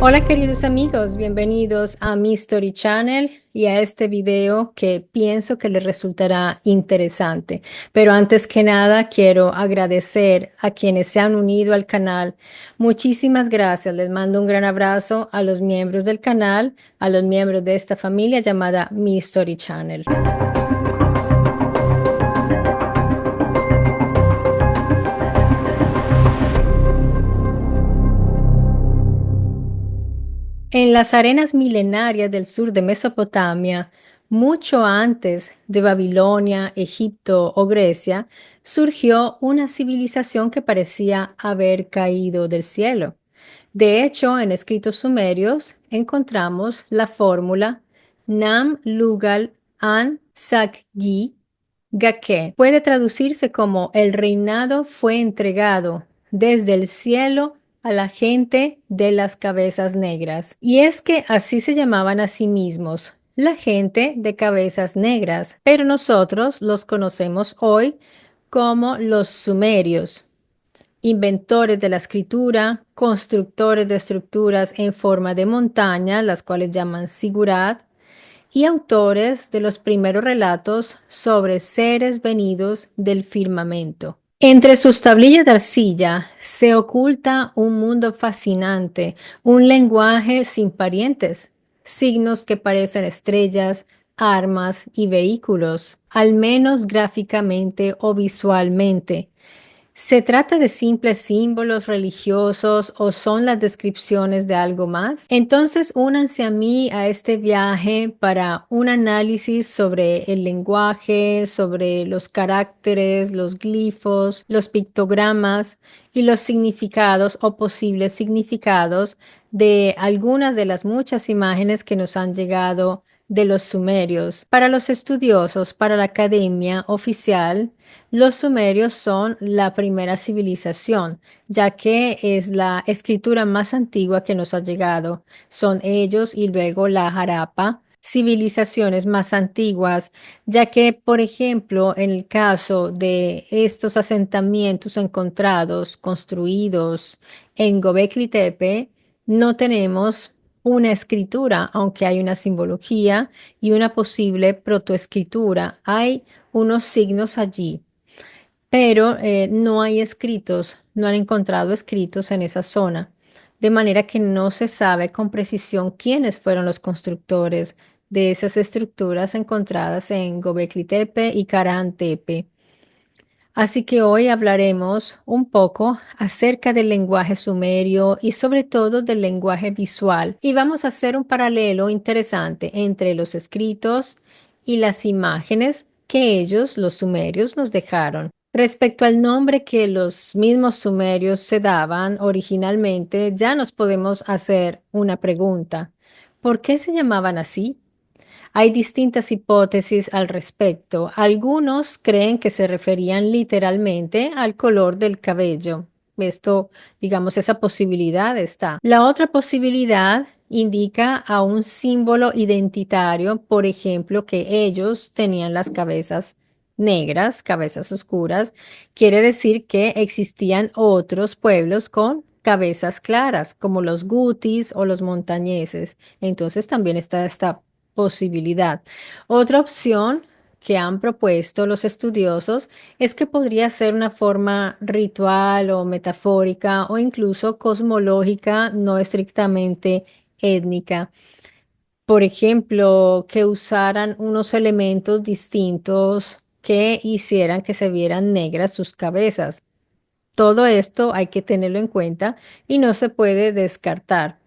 Hola queridos amigos, bienvenidos a mi Story Channel y a este video que pienso que les resultará interesante. Pero antes que nada quiero agradecer a quienes se han unido al canal. Muchísimas gracias, les mando un gran abrazo a los miembros del canal, a los miembros de esta familia llamada mi Story Channel. En las arenas milenarias del sur de Mesopotamia, mucho antes de Babilonia, Egipto o Grecia, surgió una civilización que parecía haber caído del cielo. De hecho, en escritos sumerios encontramos la fórmula Nam Lugal An Sak Gi Gake. Puede traducirse como el reinado fue entregado desde el cielo a la gente de las cabezas negras. Y es que así se llamaban a sí mismos, la gente de cabezas negras, pero nosotros los conocemos hoy como los sumerios, inventores de la escritura, constructores de estructuras en forma de montaña, las cuales llaman sigurat, y autores de los primeros relatos sobre seres venidos del firmamento. Entre sus tablillas de arcilla se oculta un mundo fascinante, un lenguaje sin parientes, signos que parecen estrellas, armas y vehículos, al menos gráficamente o visualmente. ¿Se trata de simples símbolos religiosos o son las descripciones de algo más? Entonces, únanse a mí a este viaje para un análisis sobre el lenguaje, sobre los caracteres, los glifos, los pictogramas y los significados o posibles significados de algunas de las muchas imágenes que nos han llegado de los sumerios. Para los estudiosos, para la academia oficial, los sumerios son la primera civilización, ya que es la escritura más antigua que nos ha llegado. Son ellos y luego la Harappa, civilizaciones más antiguas, ya que, por ejemplo, en el caso de estos asentamientos encontrados, construidos en Göbekli Tepe, no tenemos una escritura, aunque hay una simbología y una posible protoescritura. Hay unos signos allí, pero no hay escritos, no han encontrado escritos en esa zona, de manera que no se sabe con precisión quiénes fueron los constructores de esas estructuras encontradas en Göbekli Tepe y Karahan Tepe. Así que hoy hablaremos un poco acerca del lenguaje sumerio y sobre todo del lenguaje visual. Y vamos a hacer un paralelo interesante entre los escritos y las imágenes que ellos, los sumerios, nos dejaron. Respecto al nombre que los mismos sumerios se daban originalmente, ya nos podemos hacer una pregunta. ¿Por qué se llamaban así? Hay distintas hipótesis al respecto. Algunos creen que se referían literalmente al color del cabello. Esto, digamos, esa posibilidad está. La otra posibilidad indica a un símbolo identitario, por ejemplo, que ellos tenían las cabezas negras, cabezas oscuras. Quiere decir que existían otros pueblos con cabezas claras, como los gutis o los montañeses. Entonces también está esta posibilidad. Otra opción que han propuesto los estudiosos es que podría ser una forma ritual o metafórica o incluso cosmológica, no estrictamente étnica. Por ejemplo, que usaran unos elementos distintos que hicieran que se vieran negras sus cabezas. Todo esto hay que tenerlo en cuenta y no se puede descartar.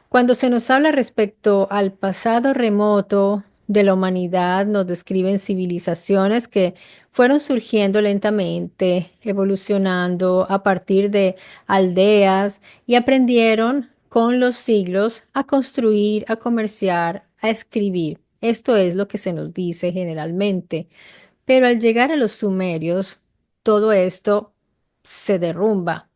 Cuando se nos habla respecto al pasado remoto de la humanidad, nos describen civilizaciones que fueron surgiendo lentamente, evolucionando a partir de aldeas y aprendieron con los siglos a construir, a comerciar, a escribir. Esto es lo que se nos dice generalmente. Pero al llegar a los sumerios, todo esto se derrumba.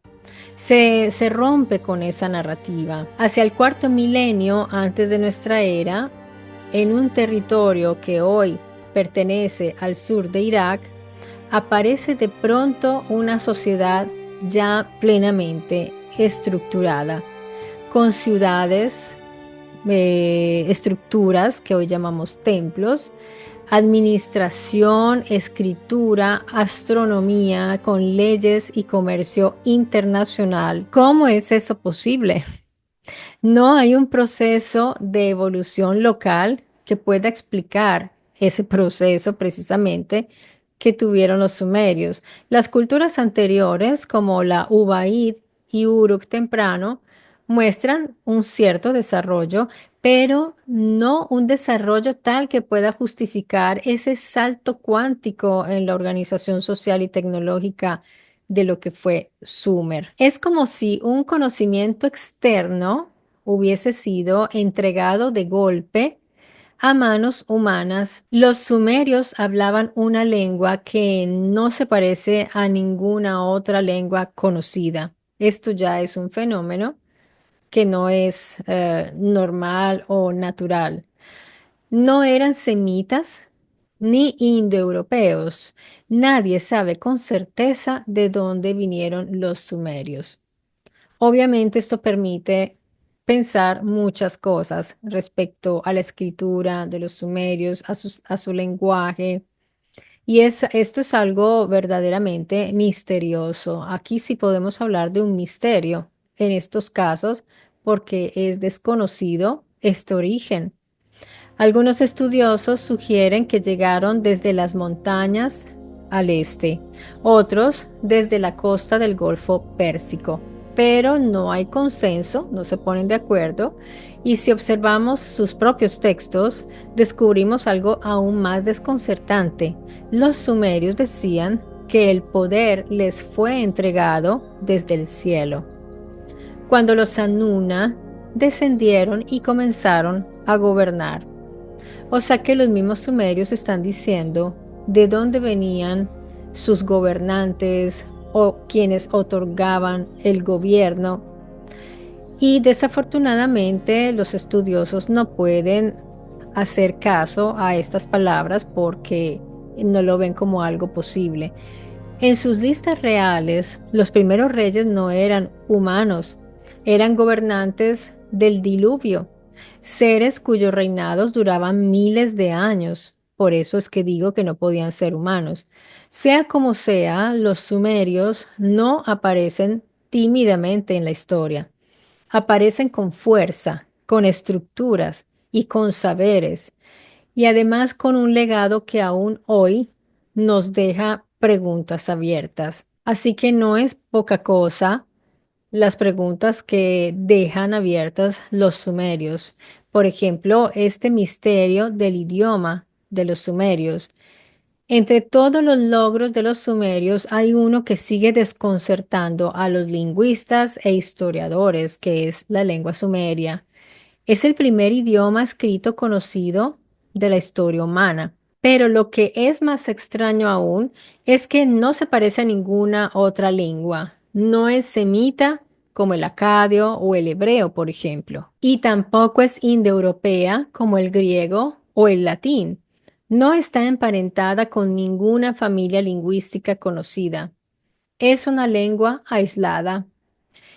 Se rompe con esa narrativa. Hacia el cuarto milenio antes de nuestra era, en un territorio que hoy pertenece al sur de Irak, aparece de pronto una sociedad ya plenamente estructurada. con ciudades, estructuras que hoy llamamos templos, administración, escritura, astronomía, con leyes y comercio internacional. ¿Cómo es eso posible? No hay un proceso de evolución local que pueda explicar ese proceso precisamente que tuvieron los sumerios. Las culturas anteriores, como la Ubaid y Uruk temprano, muestran un cierto desarrollo, pero no un desarrollo tal que pueda justificar ese salto cuántico en la organización social y tecnológica de lo que fue Sumer. Es como si un conocimiento externo hubiese sido entregado de golpe a manos humanas. Los sumerios hablaban una lengua que no se parece a ninguna otra lengua conocida. Esto ya es un fenómeno que no es normal o natural. No eran semitas ni indoeuropeos. Nadie sabe con certeza de dónde vinieron los sumerios. Obviamente esto permite pensar muchas cosas respecto a la escritura de los sumerios, a su lenguaje. Y esto es algo verdaderamente misterioso. Aquí sí podemos hablar de un misterio en estos casos porque es desconocido este origen. Algunos estudiosos sugieren que llegaron desde las montañas al este, otros desde la costa del Golfo Pérsico, pero no hay consenso, no se ponen de acuerdo, y si observamos sus propios textos, descubrimos algo aún más desconcertante. Los sumerios decían que el poder les fue entregado desde el cielo. Cuando los Anuna descendieron y comenzaron a gobernar. O sea que los mismos sumerios están diciendo de dónde venían sus gobernantes o quienes otorgaban el gobierno. Y desafortunadamente los estudiosos no pueden hacer caso a estas palabras porque no lo ven como algo posible. En sus listas reales, los primeros reyes no eran humanos, eran gobernantes del diluvio, seres cuyos reinados duraban miles de años. Por eso es que digo que no podían ser humanos. Sea como sea, los sumerios no aparecen tímidamente en la historia. Aparecen con fuerza, con estructuras y con saberes, y además con un legado que aún hoy nos deja preguntas abiertas. Así que no es poca cosa las preguntas que dejan abiertas los sumerios. Por ejemplo, este misterio del idioma de los sumerios. Entre todos los logros de los sumerios hay uno que sigue desconcertando a los lingüistas e historiadores, que es la lengua sumeria. Es el primer idioma escrito conocido de la historia humana. Pero lo que es más extraño aún es que no se parece a ninguna otra lengua. No es semita como el acadio o el hebreo, por ejemplo. Y tampoco es indoeuropea como el griego o el latín. No está emparentada con ninguna familia lingüística conocida. Es una lengua aislada.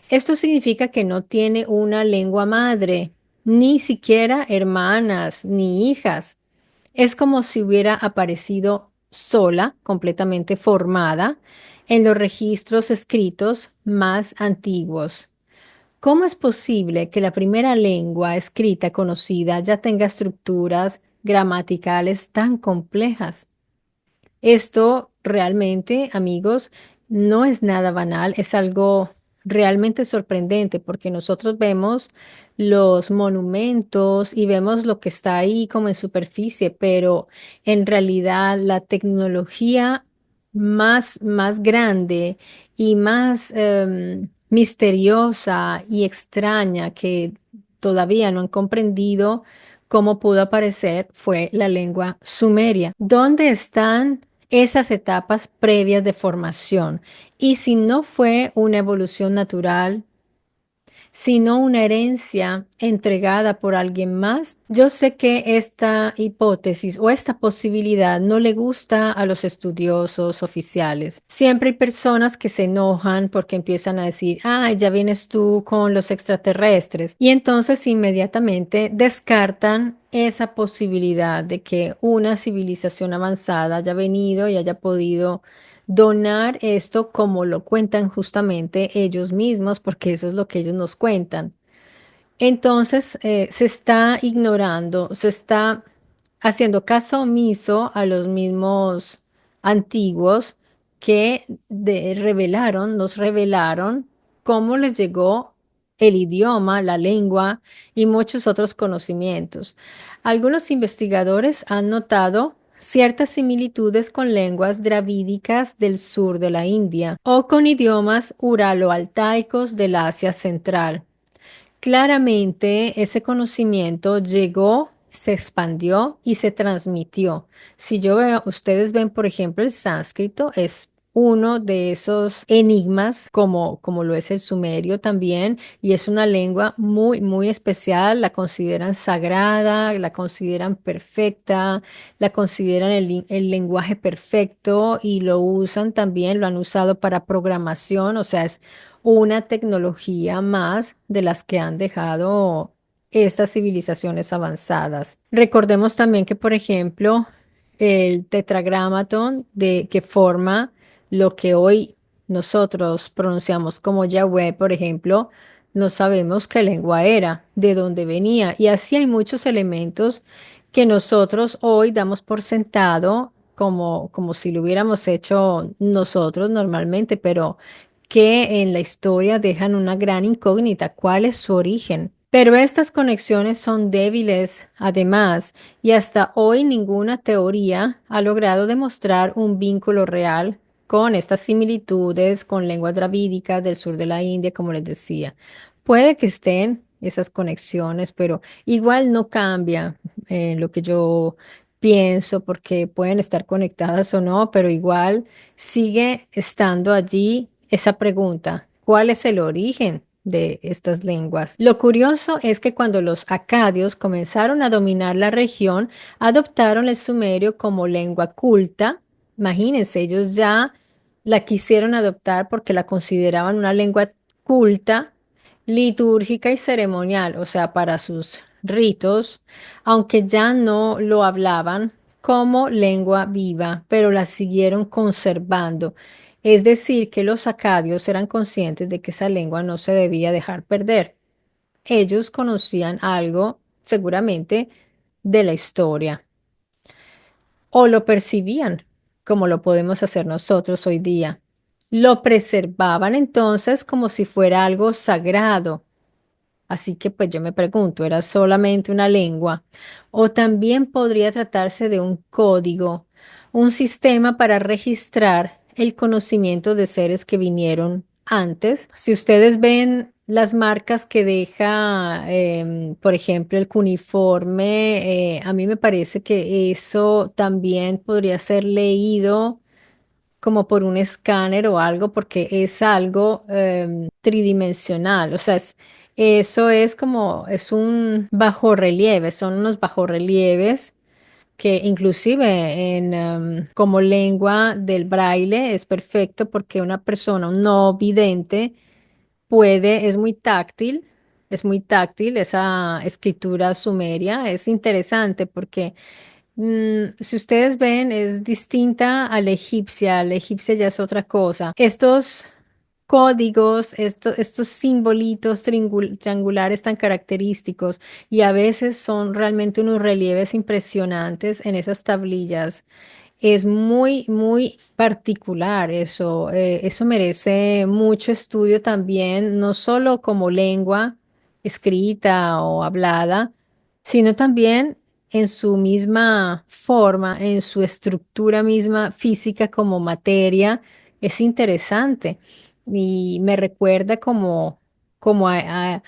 Esto significa que no tiene una lengua madre, ni siquiera hermanas ni hijas. Es como si hubiera aparecido sola, completamente formada, en los registros escritos más antiguos. ¿Cómo es posible que la primera lengua escrita conocida ya tenga estructuras gramaticales tan complejas? Esto realmente, amigos, no es nada banal, es algo realmente sorprendente porque nosotros vemos los monumentos y vemos lo que está ahí como en superficie, pero en realidad la tecnología más grande y más misteriosa y extraña que todavía no han comprendido cómo pudo aparecer fue la lengua sumeria. ¿Dónde están esas etapas previas de formación? Y si no fue una evolución natural, sino una herencia entregada por alguien más. Yo sé que esta hipótesis o esta posibilidad no le gusta a los estudiosos oficiales. Siempre hay personas que se enojan porque empiezan a decir, ah, ya vienes tú con los extraterrestres. Y entonces inmediatamente descartan esa posibilidad de que una civilización avanzada haya venido y haya podido donar esto como lo cuentan justamente ellos mismos, porque eso es lo que ellos nos cuentan. Entonces, se está ignorando, se está haciendo caso omiso a los mismos antiguos que nos revelaron cómo les llegó el idioma, la lengua y muchos otros conocimientos. Algunos investigadores han notado ciertas similitudes con lenguas dravídicas del sur de la India o con idiomas uralo-altaicos del Asia Central. Claramente ese conocimiento llegó, se expandió y se transmitió. Si yo veo, ustedes ven, por ejemplo, el sánscrito es uno de esos enigmas, como lo es el sumerio también, y es una lengua muy, muy especial. La consideran sagrada, la consideran perfecta, la consideran el lenguaje perfecto y lo usan también, lo han usado para programación, o sea, es una tecnología más de las que han dejado estas civilizaciones avanzadas. Recordemos también que, por ejemplo, el tetragramatón que forma lo que hoy nosotros pronunciamos como Yahweh, por ejemplo, no sabemos qué lengua era, de dónde venía. Y así hay muchos elementos que nosotros hoy damos por sentado como si lo hubiéramos hecho nosotros normalmente, pero que en la historia dejan una gran incógnita, ¿cuál es su origen? Pero estas conexiones son débiles, además, y hasta hoy ninguna teoría ha logrado demostrar un vínculo real con estas similitudes con lenguas dravídicas del sur de la India, como les decía. Puede que estén esas conexiones, pero igual no cambia lo que yo pienso, porque pueden estar conectadas o no, pero igual sigue estando allí esa pregunta, ¿cuál es el origen de estas lenguas? Lo curioso es que cuando los acadios comenzaron a dominar la región, adoptaron el sumerio como lengua culta. Imagínense, ellos ya la quisieron adoptar porque la consideraban una lengua culta, litúrgica y ceremonial, o sea, para sus ritos, aunque ya no lo hablaban como lengua viva, pero la siguieron conservando. Es decir, que los acadios eran conscientes de que esa lengua no se debía dejar perder. Ellos conocían algo, seguramente, de la historia, o lo percibían, como lo podemos hacer nosotros hoy día. Lo preservaban entonces como si fuera algo sagrado. Así que pues yo me pregunto, ¿era solamente una lengua? ¿O también podría tratarse de un código, un sistema para registrar el conocimiento de seres que vinieron antes? Si ustedes ven las marcas que deja, por ejemplo, el cuneiforme, a mí me parece que eso también podría ser leído como por un escáner o algo, porque es algo tridimensional, o sea, eso es como, es un bajorrelieve, son unos bajorrelieves que inclusive como lengua del braille es perfecto porque una persona, un no vidente, es muy táctil esa escritura sumeria, es interesante porque si ustedes ven, es distinta a la egipcia ya es otra cosa. Estos códigos, estos simbolitos triangulares tan característicos y a veces son realmente unos relieves impresionantes en esas tablillas. Es muy, muy particular eso. Eso merece mucho estudio también, no solo como lengua escrita o hablada, sino también en su misma forma, en su estructura misma física como materia. Es interesante y me recuerda como a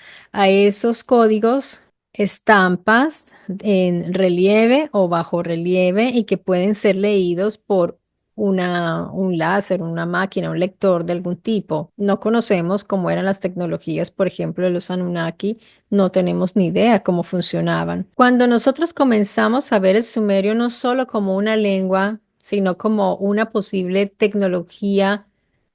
esos códigos, estampas en relieve o bajo relieve y que pueden ser leídos por un láser, una máquina, un lector de algún tipo. No conocemos cómo eran las tecnologías, por ejemplo, de los Anunnaki, no tenemos ni idea cómo funcionaban. Cuando nosotros comenzamos a ver el sumerio no solo como una lengua, sino como una posible tecnología,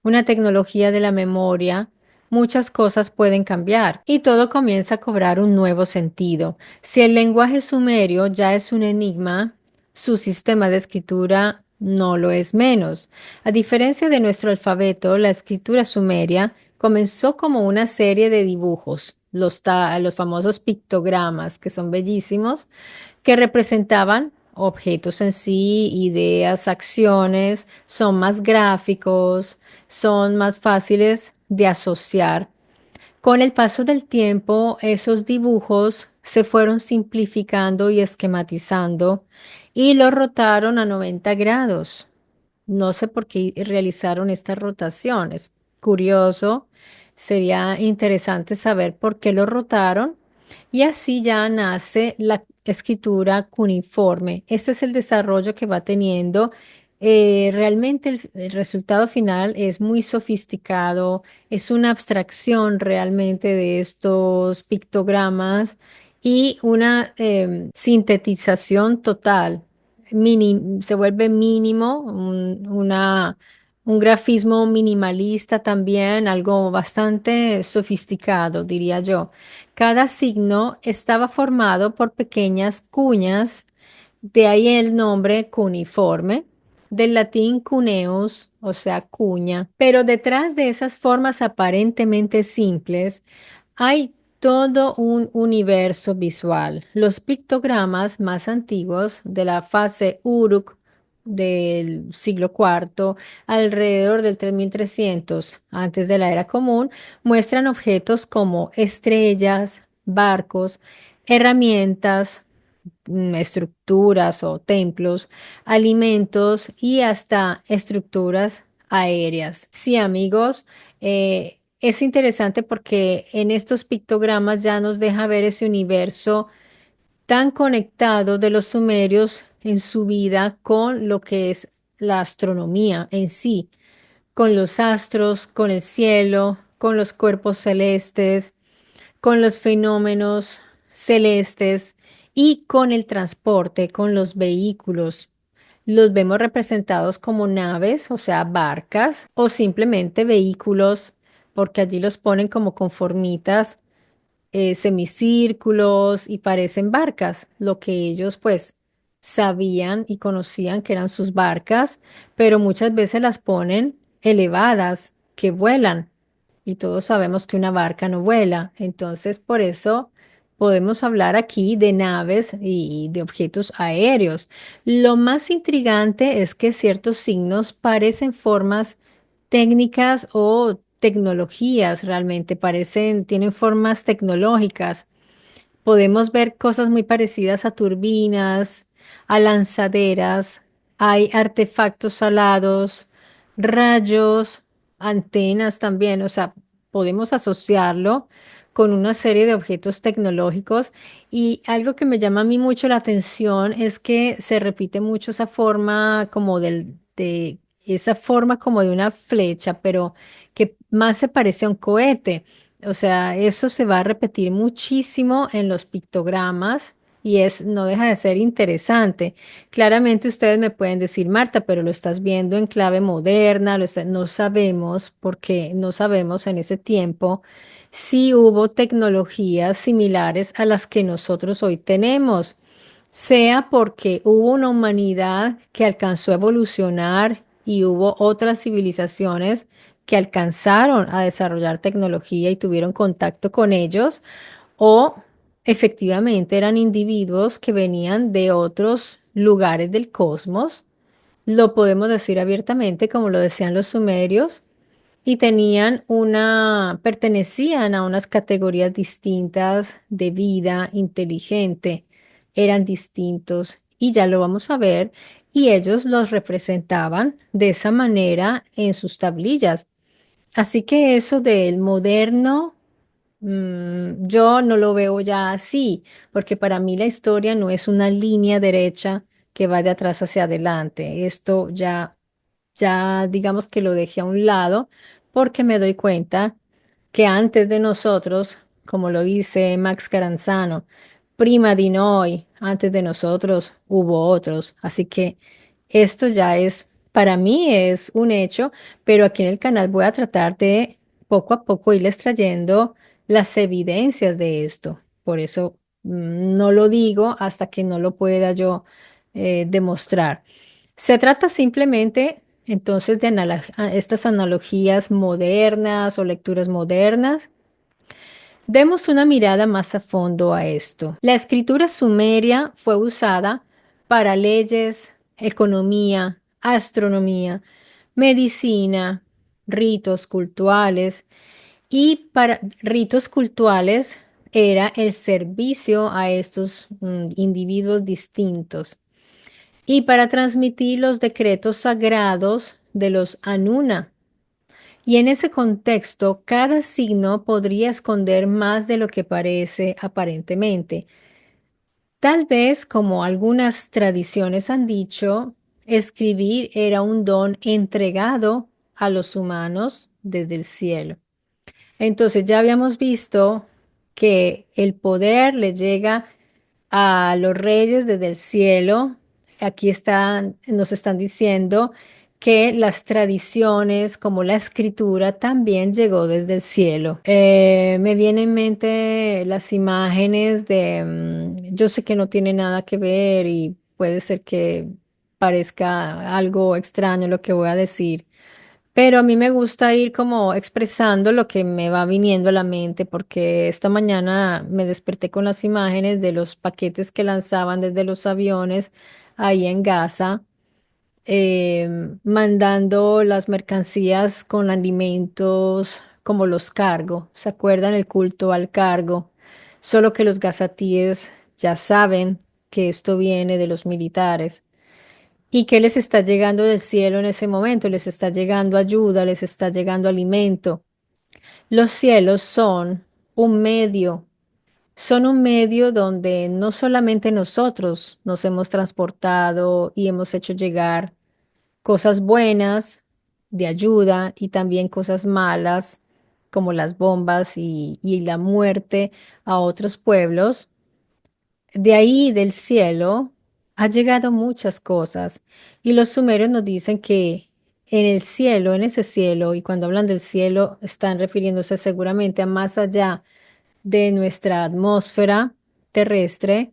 una tecnología de la memoria, muchas cosas pueden cambiar y todo comienza a cobrar un nuevo sentido. Si el lenguaje sumerio ya es un enigma, su sistema de escritura no lo es menos. A diferencia de nuestro alfabeto, la escritura sumeria comenzó como una serie de dibujos, los famosos pictogramas, que son bellísimos, que representaban objetos en sí, ideas, acciones, son más gráficos, son más fáciles de asociar. Con el paso del tiempo, esos dibujos se fueron simplificando y esquematizando y los rotaron a 90 grados. No sé por qué realizaron esta rotación. Es curioso. Sería interesante saber por qué lo rotaron. Y así ya nace la escritura cuneiforme. Este es el desarrollo que va teniendo. Realmente el resultado final es muy sofisticado. Es una abstracción realmente de estos pictogramas y una sintetización total se vuelve mínimo, un grafismo minimalista también, algo bastante sofisticado, diría yo. Cada signo estaba formado por pequeñas cuñas, de ahí el nombre cuneiforme, del latín cuneus, o sea, cuña. Pero detrás de esas formas aparentemente simples, hay todo un universo visual. Los pictogramas más antiguos de la fase Uruk del siglo IV, alrededor del 3300 antes de la era común, muestran objetos como estrellas, barcos, herramientas, estructuras o templos, alimentos y hasta estructuras aéreas. Sí, amigos, es interesante porque en estos pictogramas ya nos deja ver ese universo tan conectado de los sumerios en su vida con lo que es la astronomía en sí, con los astros, con el cielo, con los cuerpos celestes, con los fenómenos celestes y con el transporte, con los vehículos. Los vemos representados como naves, o sea, barcas, o simplemente vehículos, porque allí los ponen como conformitas, semicírculos y parecen barcas, lo que ellos pues sabían y conocían que eran sus barcas, pero muchas veces las ponen elevadas, que vuelan. Y todos sabemos que una barca no vuela. Entonces, por eso podemos hablar aquí de naves y de objetos aéreos. Lo más intrigante es que ciertos signos parecen formas técnicas o tecnologías, realmente parecen, tienen formas tecnológicas. Podemos ver cosas muy parecidas a turbinas, a lanzaderas, hay artefactos alados, rayos, antenas también, o sea, podemos asociarlo con una serie de objetos tecnológicos y algo que me llama a mí mucho la atención es que se repite mucho esa forma como de esa forma como de una flecha, pero que más se parece a un cohete. O sea, eso se va a repetir muchísimo en los pictogramas y no deja de ser interesante. Claramente ustedes me pueden decir, Marta, pero lo estás viendo en clave moderna, no sabemos porque no sabemos en ese tiempo si hubo tecnologías similares a las que nosotros hoy tenemos, sea porque hubo una humanidad que alcanzó a evolucionar y hubo otras civilizaciones que alcanzaron a desarrollar tecnología y tuvieron contacto con ellos, o efectivamente eran individuos que venían de otros lugares del cosmos, lo podemos decir abiertamente como lo decían los sumerios, y pertenecían a unas categorías distintas de vida inteligente, eran distintos y ya lo vamos a ver, y ellos los representaban de esa manera en sus tablillas. Así que eso del moderno, yo no lo veo ya así, porque para mí la historia no es una línea derecha que vaya atrás hacia adelante. Esto ya ya digamos que lo dejé a un lado porque me doy cuenta que antes de nosotros, como lo dice Max Caranzano, prima di noi, antes de nosotros hubo otros. Así que esto ya es, para mí es un hecho, pero aquí en el canal voy a tratar de poco a poco irles trayendo las evidencias de esto. Por eso no lo digo hasta que no lo pueda yo demostrar. Se trata simplemente entonces de estas analogías modernas o lecturas modernas. Demos una mirada más a fondo a esto. La escritura sumeria fue usada para leyes, economía, astronomía, medicina, ritos cultuales y para ritos cultuales era el servicio a estos individuos distintos y para transmitir los decretos sagrados de los Anuna. Y en ese contexto, cada signo podría esconder más de lo que parece aparentemente. Tal vez, como algunas tradiciones han dicho, escribir era un don entregado a los humanos desde el cielo. Entonces ya habíamos visto que el poder le llega a los reyes desde el cielo. Aquí nos están diciendo que las tradiciones, como la escritura, también llegó desde el cielo. Me vienen en mente las imágenes yo sé que no tiene nada que ver y puede ser que parezca algo extraño lo que voy a decir. Pero a mí me gusta ir como expresando lo que me va viniendo a la mente, porque esta mañana me desperté con las imágenes de los paquetes que lanzaban desde los aviones ahí en Gaza, mandando las mercancías con alimentos como los cargo. ¿Se acuerdan el culto al cargo? Solo que los gazatíes ya saben que esto viene de los militares. ¿Y qué les está llegando del cielo en ese momento? Les está llegando ayuda, les está llegando alimento. Los cielos son un medio donde no solamente nosotros nos hemos transportado y hemos hecho llegar cosas buenas de ayuda y también cosas malas como las bombas y la muerte a otros pueblos. De ahí, del cielo, ha llegado muchas cosas y los sumerios nos dicen que en el cielo, en ese cielo, y cuando hablan del cielo, están refiriéndose seguramente a más allá de nuestra atmósfera terrestre,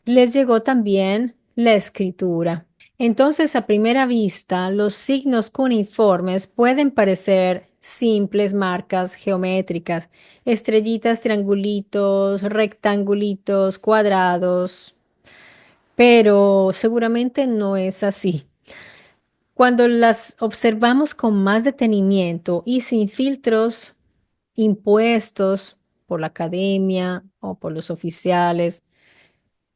les llegó también la escritura. Entonces, a primera vista, los signos cuneiformes pueden parecer simples marcas geométricas, estrellitas, triangulitos, rectangulitos, cuadrados, pero seguramente no es así. Cuando las observamos con más detenimiento y sin filtros impuestos por la academia o por los oficiales,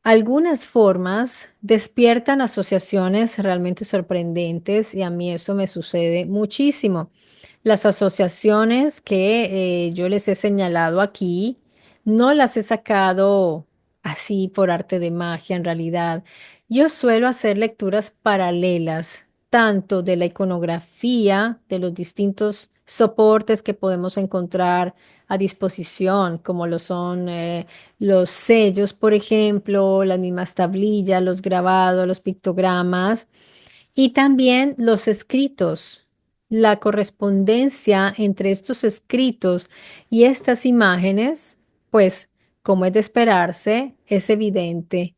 algunas formas despiertan asociaciones realmente sorprendentes y a mí eso me sucede muchísimo. Las asociaciones que yo les he señalado aquí, no las he sacado así por arte de magia en realidad. Yo suelo hacer lecturas paralelas, tanto de la iconografía, de los distintos soportes que podemos encontrar a disposición, como lo son los sellos, por ejemplo, las mismas tablillas, los grabados, los pictogramas y también los escritos. La correspondencia entre estos escritos y estas imágenes, pues, como es de esperarse, es evidente,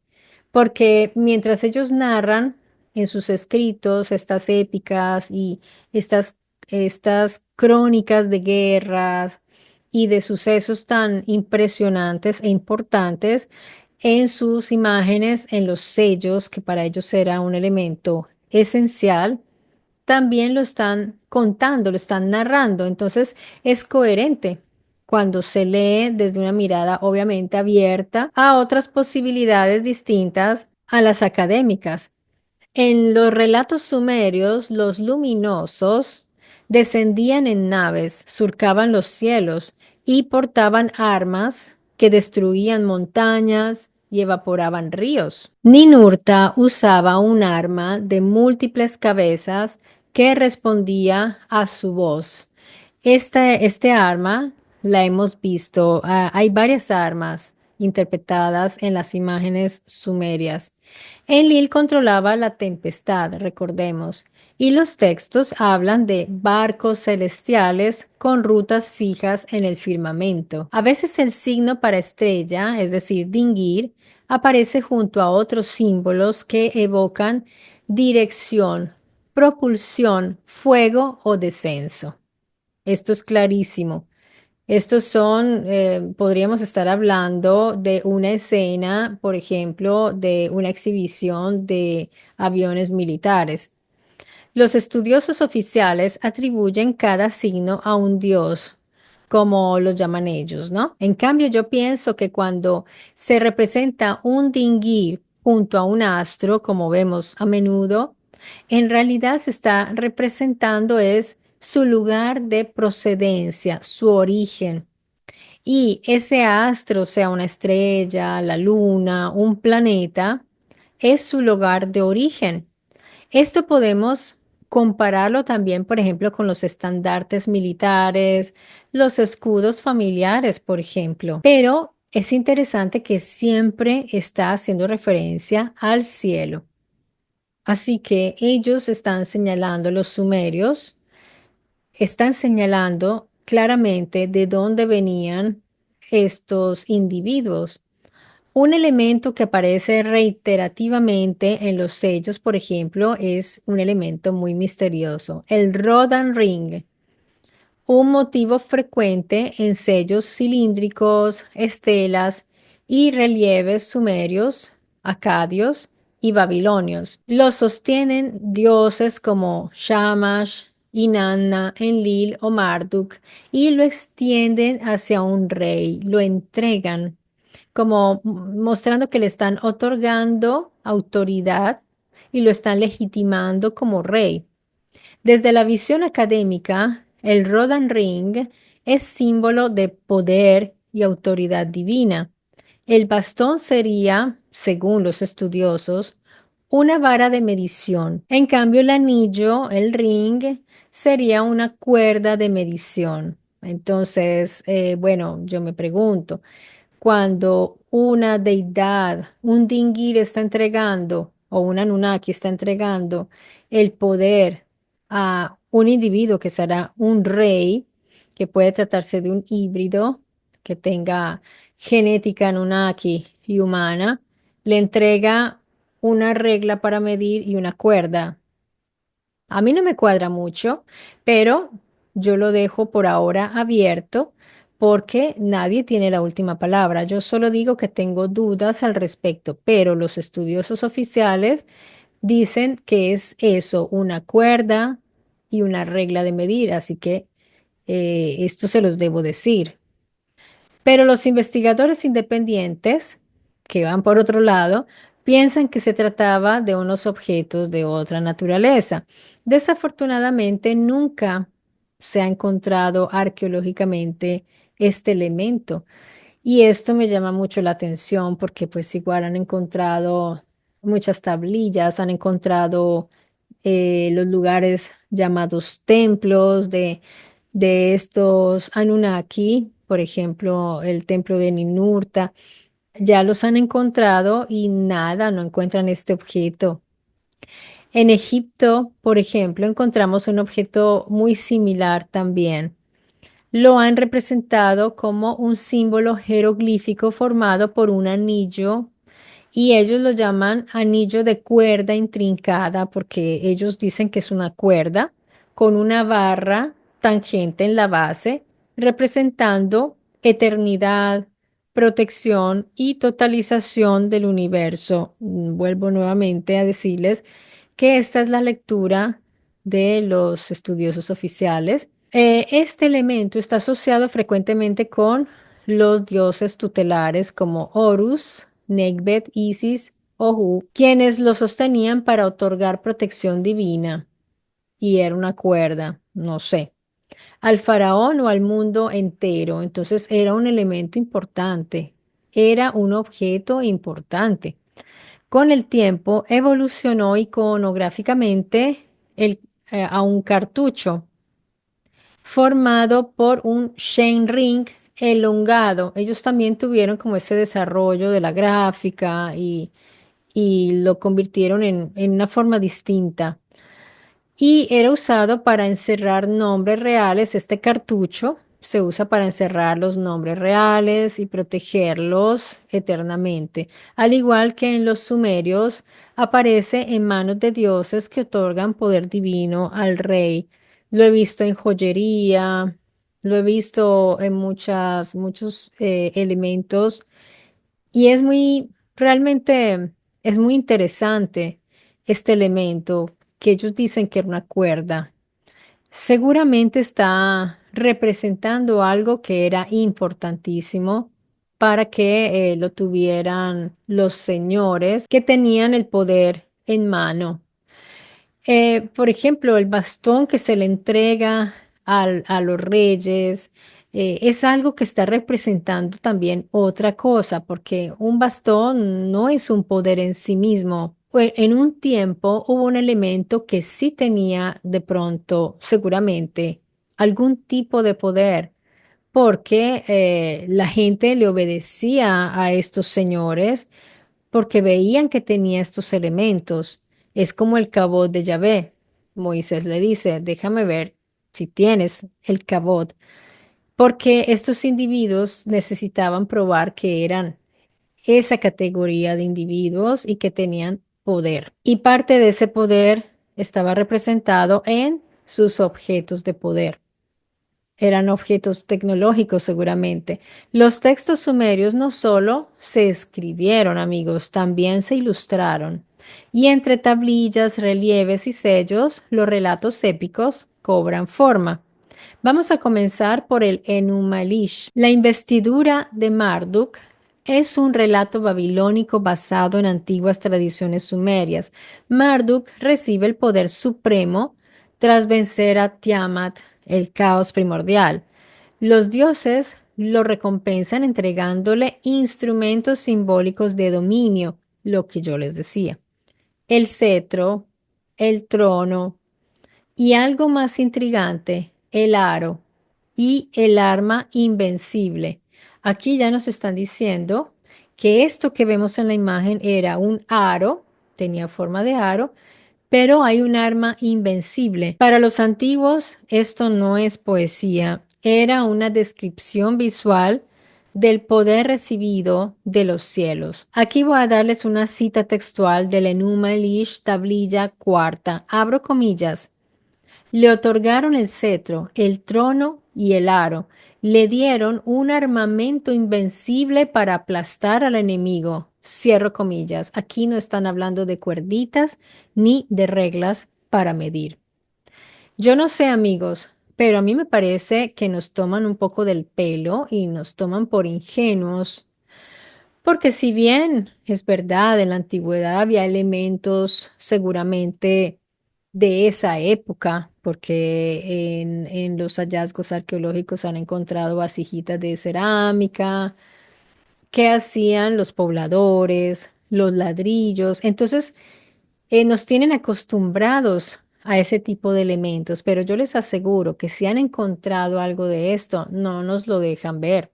porque mientras ellos narran en sus escritos estas épicas y estas, estas crónicas de guerras y de sucesos tan impresionantes e importantes, en sus imágenes, en los sellos, que para ellos era un elemento esencial, también lo están contando, lo están narrando. Entonces es coherente cuando se lee desde una mirada obviamente abierta a otras posibilidades distintas a las académicas. En los relatos sumerios, los luminosos descendían en naves, surcaban los cielos y portaban armas que destruían montañas y evaporaban ríos. Ninurta usaba un arma de múltiples cabezas que respondía a su voz. Este arma la hemos visto, hay varias armas interpretadas en las imágenes sumerias. Enlil controlaba la tempestad, recordemos, y los textos hablan de barcos celestiales con rutas fijas en el firmamento. A veces el signo para estrella, es decir, dingir, aparece junto a otros símbolos que evocan dirección, propulsión, fuego o descenso. Esto es clarísimo. Estos son, podríamos estar hablando de una escena, por ejemplo, de una exhibición de aviones militares. Los estudiosos oficiales atribuyen cada signo a un dios, como los llaman ellos, ¿no? En cambio, yo pienso que cuando se representa un dingir junto a un astro, como vemos a menudo, en realidad se está representando es su lugar de procedencia, su origen. Y ese astro, sea una estrella, la luna, un planeta, es su lugar de origen. Esto podemos compararlo también, por ejemplo, con los estandartes militares, los escudos familiares, por ejemplo. Pero es interesante que siempre está haciendo referencia al cielo. Así que ellos están señalando, los sumerios, están señalando claramente de dónde venían estos individuos. Un elemento que aparece reiterativamente en los sellos, por ejemplo, es un elemento muy misterioso, el Rodan Ring, un motivo frecuente en sellos cilíndricos, estelas y relieves sumerios, acadios y babilonios. Los sostienen dioses como Shamash, Inanna, Enlil o Marduk y lo extienden hacia un rey, lo entregan como mostrando que le están otorgando autoridad y lo están legitimando como rey. Desde la visión académica, el Rodan Ring es símbolo de poder y autoridad divina. El bastón sería, según los estudiosos, una vara de medición. En cambio, el anillo, el ring, sería una cuerda de medición. Entonces, bueno, yo me pregunto, cuando una deidad, un dingir está entregando o un Anunnaki está entregando el poder a un individuo que será un rey, que puede tratarse de un híbrido que tenga genética Anunnaki y humana, le entrega una regla para medir y una cuerda. A mí no me cuadra mucho, pero yo lo dejo por ahora abierto porque nadie tiene la última palabra. Yo solo digo que tengo dudas al respecto, pero los estudiosos oficiales dicen que es eso, una cuerda y una regla de medir, así que esto se los debo decir. Pero los investigadores independientes, que van por otro lado, piensan que se trataba de unos objetos de otra naturaleza. Desafortunadamente, nunca se ha encontrado arqueológicamente este elemento. Y esto me llama mucho la atención porque pues igual han encontrado muchas tablillas, han encontrado los lugares llamados templos de estos Anunnaki, por ejemplo, el templo de Ninurta, ya los han encontrado y nada, no encuentran este objeto. En Egipto, por ejemplo, encontramos un objeto muy similar también. Lo han representado como un símbolo jeroglífico formado por un anillo y ellos lo llaman anillo de cuerda intrincada porque ellos dicen que es una cuerda con una barra tangente en la base representando eternidad, protección y totalización del universo. Vuelvo nuevamente a decirles que esta es la lectura de los estudiosos oficiales. Este elemento está asociado frecuentemente con los dioses tutelares como Horus, Nekhbet, Isis o Hu, quienes lo sostenían para otorgar protección divina. Y era una cuerda, no sé, al faraón o al mundo entero. Entonces era un elemento importante, era un objeto importante. Con el tiempo evolucionó iconográficamente a un cartucho formado por un chain ring elongado. Ellos también tuvieron como ese desarrollo de la gráfica y lo convirtieron en una forma distinta. Y era usado para encerrar nombres reales. Este cartucho se usa para encerrar los nombres reales y protegerlos eternamente. Al igual que en los sumerios, aparece en manos de dioses que otorgan poder divino al rey. Lo he visto en joyería, lo he visto en muchos elementos y realmente es muy interesante este elemento que ellos dicen que era una cuerda. Seguramente está representando algo que era importantísimo para que lo tuvieran los señores que tenían el poder en mano. Por ejemplo, el bastón que se le entrega a los reyes es algo que está representando también otra cosa, porque un bastón no es un poder en sí mismo. En un tiempo hubo un elemento que sí tenía de pronto, seguramente, algún tipo de poder, porque la gente le obedecía a estos señores porque veían que tenía estos elementos. Es como el cabot de Yahvé. Moisés le dice, déjame ver si tienes el cabot, porque estos individuos necesitaban probar que eran esa categoría de individuos y que tenían poder. Y parte de ese poder estaba representado en sus objetos de poder. Eran objetos tecnológicos seguramente. Los textos sumerios no solo se escribieron, amigos, también se ilustraron. Y entre tablillas, relieves y sellos, los relatos épicos cobran forma. Vamos a comenzar por el Enumalish. La investidura de Marduk es un relato babilónico basado en antiguas tradiciones sumerias. Marduk recibe el poder supremo tras vencer a Tiamat, el caos primordial. Los dioses lo recompensan entregándole instrumentos simbólicos de dominio, lo que yo les decía. El cetro, el trono, y algo más intrigante, el aro y el arma invencible. Aquí ya nos están diciendo que esto que vemos en la imagen era un aro, tenía forma de aro, pero hay un arma invencible. Para los antiguos, esto no es poesía, era una descripción visual del poder recibido de los cielos. Aquí voy a darles una cita textual del Enuma Elish, tablilla cuarta. Abro comillas. Le otorgaron el cetro, el trono y el aro. Le dieron un armamento invencible para aplastar al enemigo. Cierro comillas. Aquí no están hablando de cuerditas ni de reglas para medir. Yo no sé, amigos, pero a mí me parece que nos toman un poco del pelo y nos toman por ingenuos porque si bien es verdad, en la antigüedad había elementos seguramente de esa época, porque en los hallazgos arqueológicos han encontrado vasijitas de cerámica que hacían los pobladores, los ladrillos. Entonces, nos tienen acostumbrados a ese tipo de elementos, pero yo les aseguro que si han encontrado algo de esto, no nos lo dejan ver.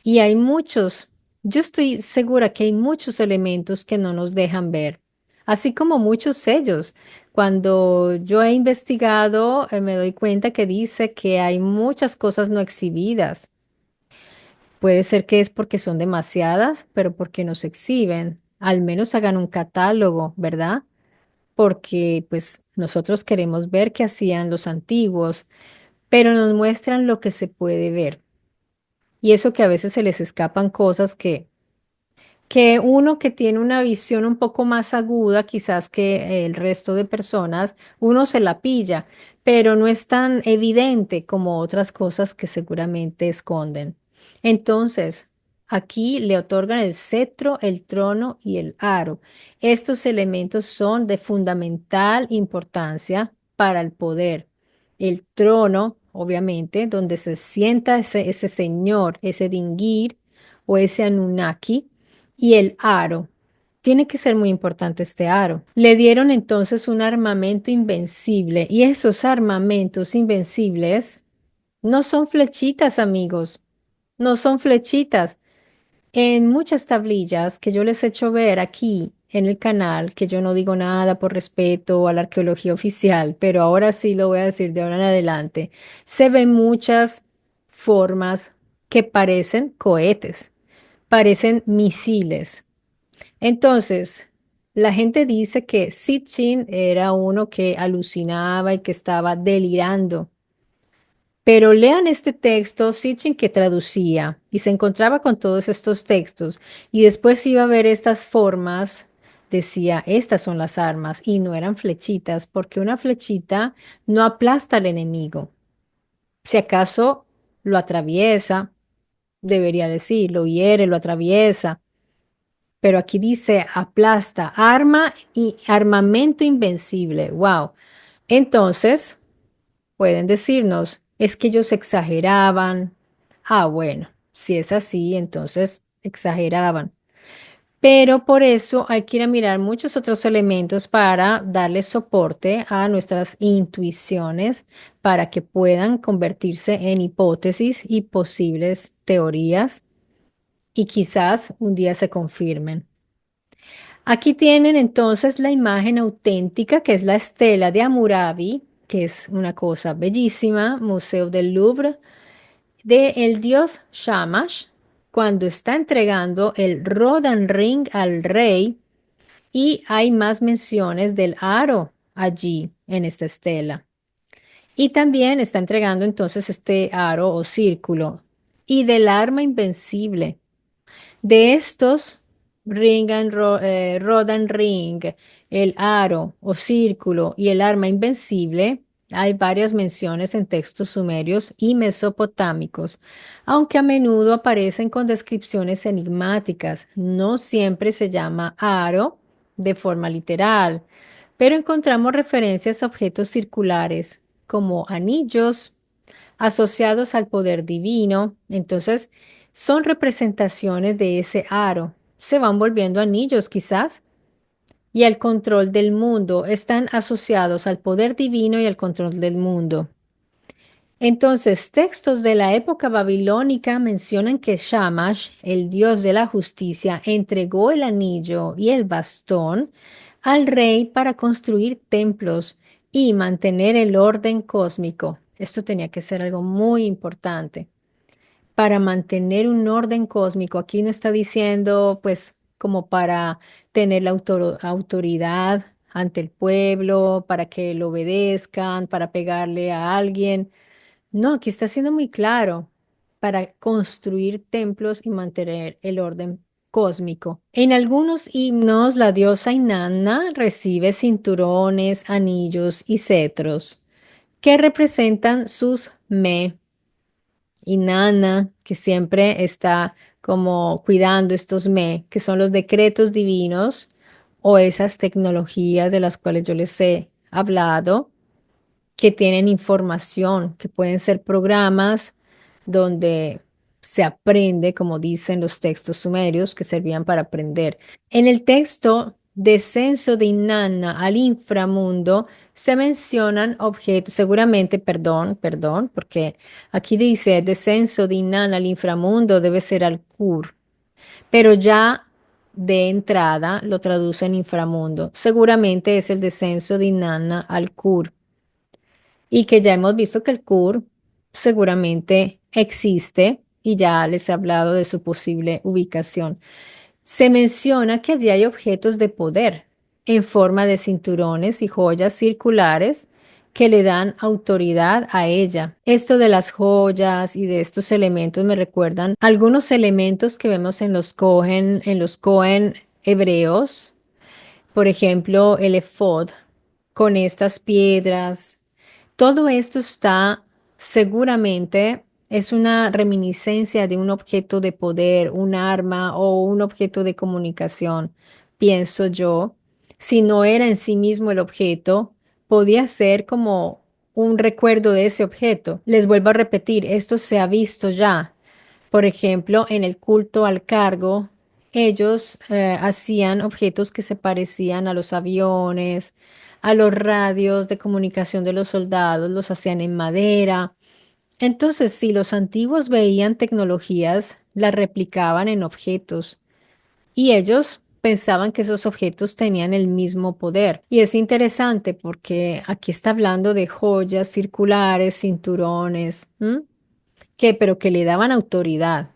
Y hay muchos, yo estoy segura que hay muchos elementos que no nos dejan ver, así como muchos sellos. Cuando yo he investigado, me doy cuenta que dice que hay muchas cosas no exhibidas. Puede ser que es porque son demasiadas, pero porque no se exhiben. Al menos hagan un catálogo, ¿verdad? Porque pues nosotros queremos ver qué hacían los antiguos, pero nos muestran lo que se puede ver. Y eso que a veces se les escapan cosas que uno que tiene una visión un poco más aguda, quizás que el resto de personas, uno se la pilla, pero no es tan evidente como otras cosas que seguramente esconden. Entonces, aquí le otorgan el cetro, el trono y el aro. Estos elementos son de fundamental importancia para el poder. El trono, obviamente, donde se sienta ese señor, ese dingir o ese Anunnaki y el aro. Tiene que ser muy importante este aro. Le dieron entonces un armamento invencible y esos armamentos invencibles no son flechitas, amigos, no son flechitas. En muchas tablillas que yo les he hecho ver aquí en el canal, que yo no digo nada por respeto a la arqueología oficial, pero ahora sí lo voy a decir de ahora en adelante, se ven muchas formas que parecen cohetes, parecen misiles. Entonces, la gente dice que Sitchin era uno que alucinaba y que estaba delirando. Pero lean este texto, Sitchin que traducía y se encontraba con todos estos textos y después iba a ver estas formas, decía, estas son las armas y no eran flechitas porque una flechita no aplasta al enemigo. Si acaso lo atraviesa, debería decir, lo hiere, lo atraviesa. Pero aquí dice aplasta, arma y armamento invencible. Wow. Entonces, pueden decirnos, es que ellos exageraban. Ah, bueno, si es así, entonces exageraban. Pero por eso hay que ir a mirar muchos otros elementos para darle soporte a nuestras intuiciones para que puedan convertirse en hipótesis y posibles teorías y quizás un día se confirmen. Aquí tienen entonces la imagen auténtica, que es la estela de Hammurabi, que es una cosa bellísima, Museo del Louvre, de el dios Shamash, cuando está entregando el Rodan Ring al rey, y hay más menciones del aro allí en esta estela. Y también está entregando entonces este aro o círculo y del arma invencible. De estos, Rodan Ring, el aro o círculo y el arma invencible, hay varias menciones en textos sumerios y mesopotámicos, aunque a menudo aparecen con descripciones enigmáticas. No siempre se llama aro de forma literal, pero encontramos referencias a objetos circulares como anillos, asociados al poder divino. Entonces, son representaciones de ese aro. Se van volviendo anillos quizás. Y al control del mundo. Están asociados al poder divino y al control del mundo. Entonces, textos de la época babilónica mencionan que Shamash, el dios de la justicia, entregó el anillo y el bastón al rey para construir templos y mantener el orden cósmico. Esto tenía que ser algo muy importante para mantener un orden cósmico. Aquí no está diciendo, pues, como para tener la autoridad ante el pueblo, para que lo obedezcan, para pegarle a alguien. No, aquí está siendo muy claro para construir templos y mantener el orden cósmico. En algunos himnos, la diosa Inanna recibe cinturones, anillos y cetros que representan sus Inanna, que siempre está como cuidando estos que son los decretos divinos o esas tecnologías de las cuales yo les he hablado que tienen información, que pueden ser programas donde se aprende, como dicen los textos sumerios, que servían para aprender. En el texto Descenso de Inanna al inframundo se mencionan objetos, seguramente, perdón, porque aquí dice descenso de Inanna al inframundo debe ser al Kur, pero ya de entrada lo traducen inframundo. Seguramente es el descenso de Inanna al Kur y que ya hemos visto que el CUR seguramente existe y ya les he hablado de su posible ubicación. Se menciona que allí hay objetos de poder en forma de cinturones y joyas circulares que le dan autoridad a ella. Esto de las joyas y de estos elementos me recuerdan algunos elementos que vemos en los Cohen hebreos, por ejemplo, el efod con estas piedras. Todo esto está seguramente, es una reminiscencia de un objeto de poder, un arma o un objeto de comunicación, pienso yo. Si no era en sí mismo el objeto, podía ser como un recuerdo de ese objeto. Les vuelvo a repetir, esto se ha visto ya, por ejemplo, en el culto al cargo Ellos hacían objetos que se parecían a los aviones, a los radios de comunicación de los soldados, los hacían en madera. Entonces, si los antiguos veían tecnologías, las replicaban en objetos y ellos pensaban que esos objetos tenían el mismo poder. Y es interesante porque aquí está hablando de joyas circulares, cinturones, ¿m? Pero que le daban autoridad.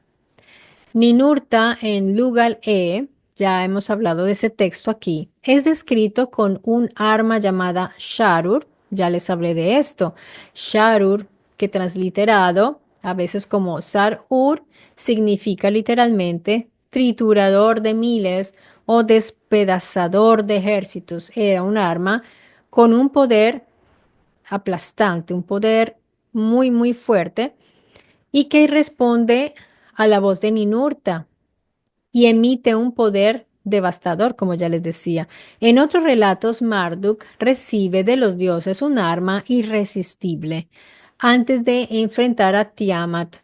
Ninurta en Lugal E, ya hemos hablado de ese texto aquí, es descrito con un arma llamada Sharur, ya les hablé de esto. Sharur, que transliterado, a veces como Sar-Ur, significa literalmente triturador de miles o despedazador de ejércitos. Era un arma con un poder aplastante, un poder muy, muy fuerte y que responde a la voz de Ninurta y emite un poder devastador, como ya les decía. En otros relatos, Marduk recibe de los dioses un arma irresistible antes de enfrentar a Tiamat.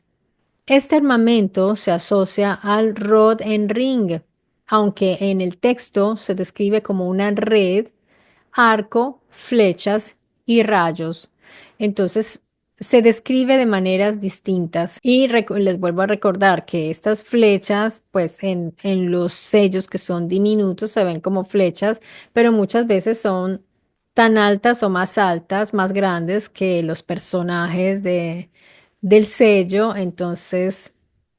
Este armamento se asocia al Rod en Ring, aunque en el texto se describe como una red, arco, flechas y rayos. Entonces, se describe de maneras distintas. Y les vuelvo a recordar que estas flechas, pues en los sellos que son diminutos, se ven como flechas, pero muchas veces son tan altas o más altas, más grandes que los personajes del sello. Entonces,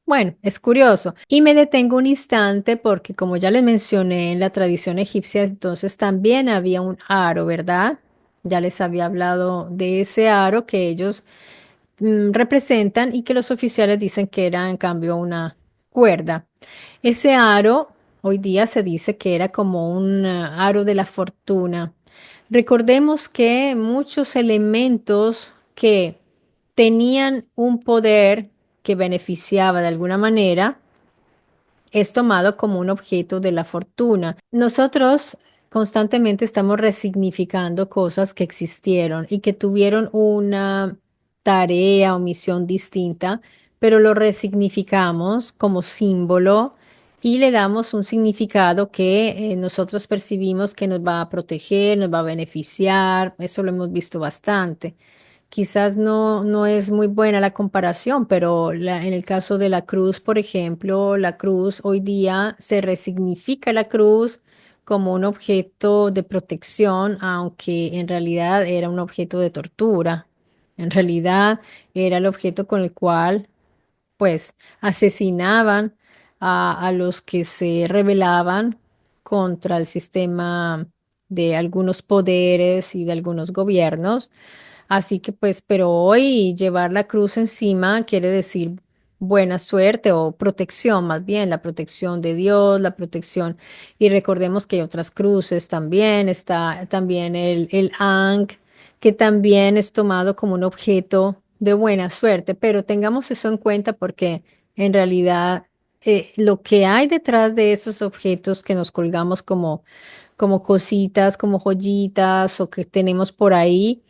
bueno, es curioso. Y me detengo un instante porque como ya les mencioné en la tradición egipcia, entonces también había un aro, ¿verdad? Ya les había hablado de ese aro que ellos representan y que los oficiales dicen que era en cambio una cuerda. Ese aro hoy día se dice que era como un aro de la fortuna. Recordemos que muchos elementos que tenían un poder que beneficiaba de alguna manera, es tomado como un objeto de la fortuna. Nosotros constantemente estamos resignificando cosas que existieron y que tuvieron una tarea o misión distinta, pero lo resignificamos como símbolo y le damos un significado que nosotros percibimos que nos va a proteger, nos va a beneficiar. Eso lo hemos visto bastante. Quizás no es muy buena la comparación, pero en el caso de la cruz, por ejemplo, la cruz hoy día se resignifica la cruz como un objeto de protección, aunque en realidad era un objeto de tortura. En realidad era el objeto con el cual pues asesinaban a los que se rebelaban contra el sistema de algunos poderes y de algunos gobiernos. Así que pues, pero hoy llevar la cruz encima quiere decir buena suerte o protección, más bien la protección de Dios, la protección. Y recordemos que hay otras cruces también, está también el Ankh, que también es tomado como un objeto de buena suerte, pero tengamos eso en cuenta porque en realidad lo que hay detrás de esos objetos que nos colgamos como cositas, como joyitas o que tenemos por ahí,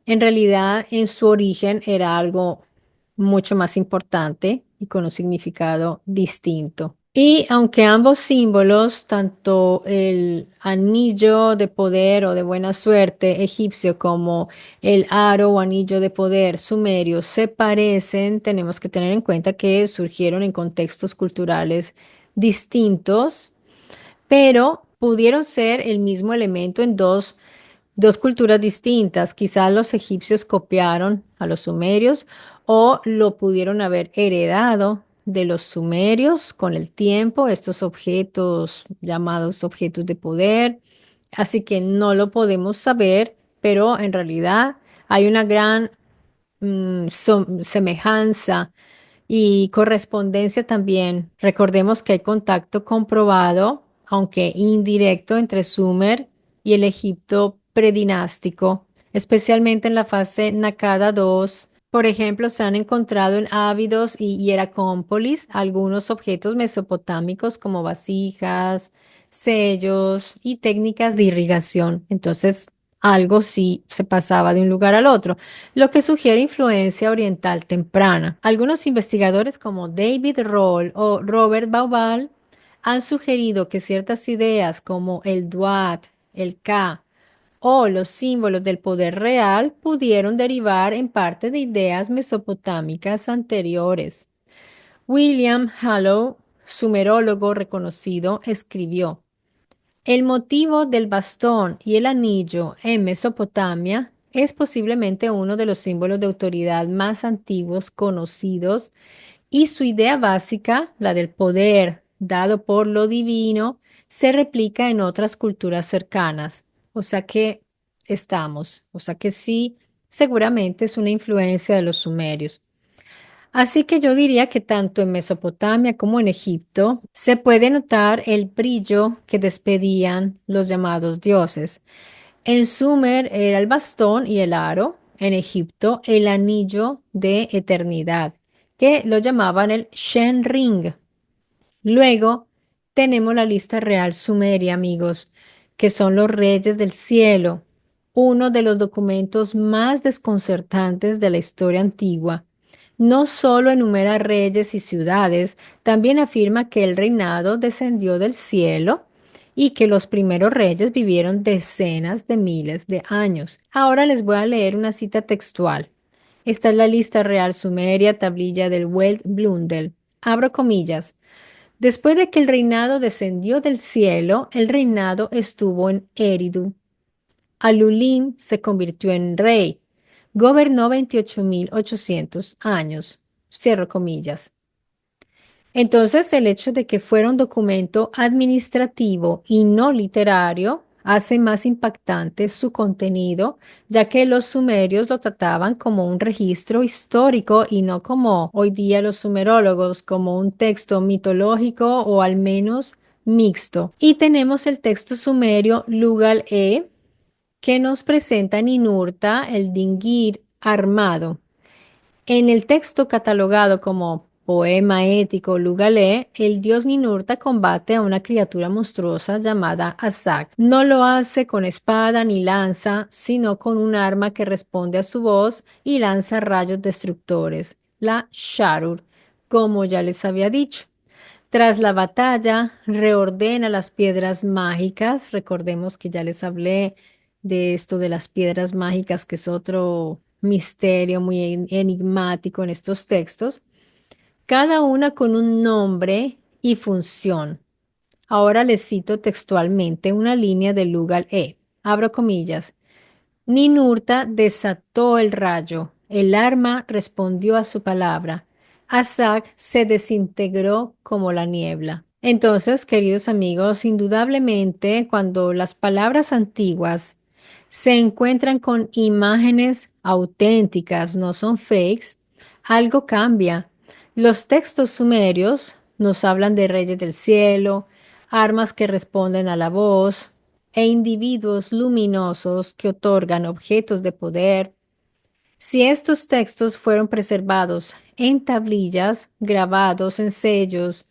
en realidad en su origen era algo mucho más importante y con un significado distinto. Y aunque ambos símbolos, tanto el anillo de poder o de buena suerte egipcio como el aro o anillo de poder sumerio se parecen, tenemos que tener en cuenta que surgieron en contextos culturales distintos, pero pudieron ser el mismo elemento en dos culturas distintas. Quizás los egipcios copiaron a los sumerios o lo pudieron haber heredado de los sumerios con el tiempo, estos objetos llamados objetos de poder. Así que no lo podemos saber, pero en realidad hay una gran semejanza y correspondencia también. Recordemos que hay contacto comprobado, aunque indirecto, entre Sumer y el Egipto predinástico, especialmente en la fase Nakada II. Por ejemplo, se han encontrado en Ábidos y Hieracómpolis algunos objetos mesopotámicos como vasijas, sellos y técnicas de irrigación. Entonces, algo sí se pasaba de un lugar al otro, lo que sugiere influencia oriental temprana. Algunos investigadores como David Roll o Robert Bauval han sugerido que ciertas ideas como el Duat, el Ka o los símbolos del poder real pudieron derivar en parte de ideas mesopotámicas anteriores. William Hallow, sumerólogo reconocido, escribió: el motivo del bastón y el anillo en Mesopotamia es posiblemente uno de los símbolos de autoridad más antiguos conocidos y su idea básica, la del poder dado por lo divino, se replica en otras culturas cercanas. O sea que sí, seguramente es una influencia de los sumerios. Así que yo diría que tanto en Mesopotamia como en Egipto se puede notar el brillo que despedían los llamados dioses. En Sumer era el bastón y el aro, en Egipto el anillo de eternidad, que lo llamaban el Shen Ring. Luego tenemos la lista real sumeria, amigos, que son los reyes del cielo, uno de los documentos más desconcertantes de la historia antigua. No solo enumera reyes y ciudades, también afirma que el reinado descendió del cielo y que los primeros reyes vivieron decenas de miles de años. Ahora les voy a leer una cita textual. Esta es la lista real sumeria, tablilla del Welt Blundell. Abro comillas. Después de que el reinado descendió del cielo, el reinado estuvo en Eridu. Alulim se convirtió en rey. Gobernó 28.800 años. Cierro comillas. Entonces, el hecho de que fuera un documento administrativo y no literario hace más impactante su contenido, ya que los sumerios lo trataban como un registro histórico y no como hoy día los sumerólogos, como un texto mitológico o al menos mixto. Y tenemos el texto sumerio Lugal-e, que nos presenta Ninurta, el dingir armado. En el texto catalogado como poema ético Lugalé, el dios Ninurta combate a una criatura monstruosa llamada Asak. No lo hace con espada ni lanza, sino con un arma que responde a su voz y lanza rayos destructores, la Sharur, como ya les había dicho. Tras la batalla, reordena las piedras mágicas. Recordemos que ya les hablé de esto de las piedras mágicas, que es otro misterio muy enigmático en estos textos, cada una con un nombre y función. Ahora les cito textualmente una línea de Lugal-e. Abro comillas. Ninurta desató el rayo. El arma respondió a su palabra. Asak se desintegró como la niebla. Entonces, queridos amigos, indudablemente cuando las palabras antiguas se encuentran con imágenes auténticas, no son fakes, algo cambia. Los textos sumerios nos hablan de reyes del cielo, armas que responden a la voz, e individuos luminosos que otorgan objetos de poder. Si estos textos fueron preservados en tablillas, grabados en sellos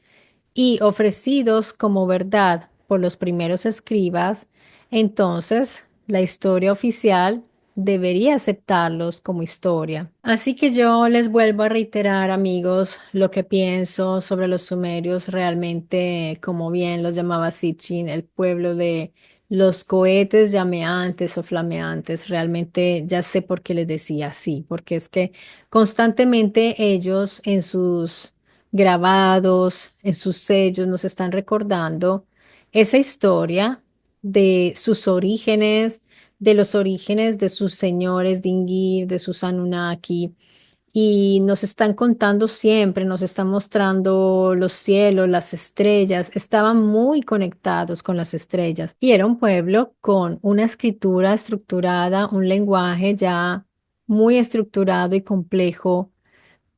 y ofrecidos como verdad por los primeros escribas, entonces la historia oficial debería aceptarlos como historia. Así que yo les vuelvo a reiterar, amigos, lo que pienso sobre los sumerios, realmente, como bien los llamaba Sitchin, el pueblo de los cohetes llameantes o flameantes. Realmente ya sé por qué les decía así, porque es que constantemente ellos en sus grabados, en sus sellos, nos están recordando esa historia de sus orígenes, de los orígenes de sus señores Dingir, de sus Anunnaki, y nos están contando siempre, nos están mostrando los cielos, las estrellas, estaban muy conectados con las estrellas y era un pueblo con una escritura estructurada, un lenguaje ya muy estructurado y complejo,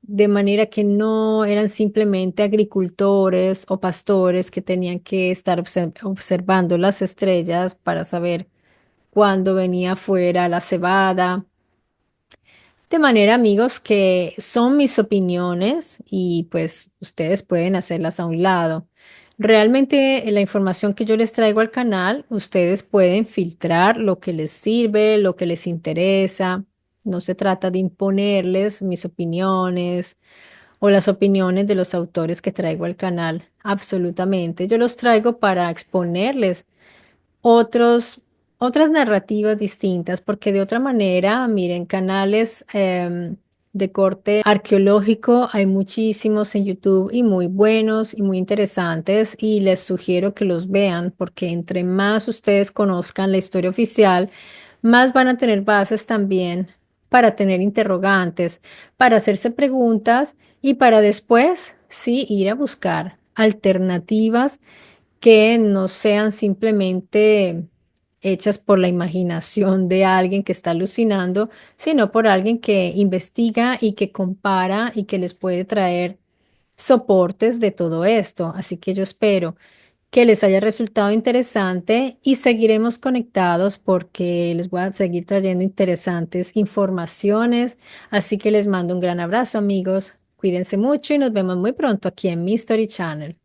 de manera que no eran simplemente agricultores o pastores que tenían que estar observando las estrellas para saber cuándo venía fuera la cebada. De manera, amigos, que son mis opiniones y pues ustedes pueden hacerlas a un lado. Realmente la información que yo les traigo al canal, ustedes pueden filtrar lo que les sirve, lo que les interesa. No se trata de imponerles mis opiniones o las opiniones de los autores que traigo al canal. Absolutamente. Yo los traigo para exponerles otros, otras narrativas distintas, porque de otra manera, miren, canales de corte arqueológico hay muchísimos en YouTube y muy buenos y muy interesantes y les sugiero que los vean porque entre más ustedes conozcan la historia oficial, más van a tener bases también para tener interrogantes, para hacerse preguntas y para después, sí, ir a buscar alternativas que no sean simplemente hechas por la imaginación de alguien que está alucinando, sino por alguien que investiga y que compara y que les puede traer soportes de todo esto. Así que yo espero que les haya resultado interesante y seguiremos conectados porque les voy a seguir trayendo interesantes informaciones. Así que les mando un gran abrazo, amigos. Cuídense mucho y nos vemos muy pronto aquí en mi Story Channel.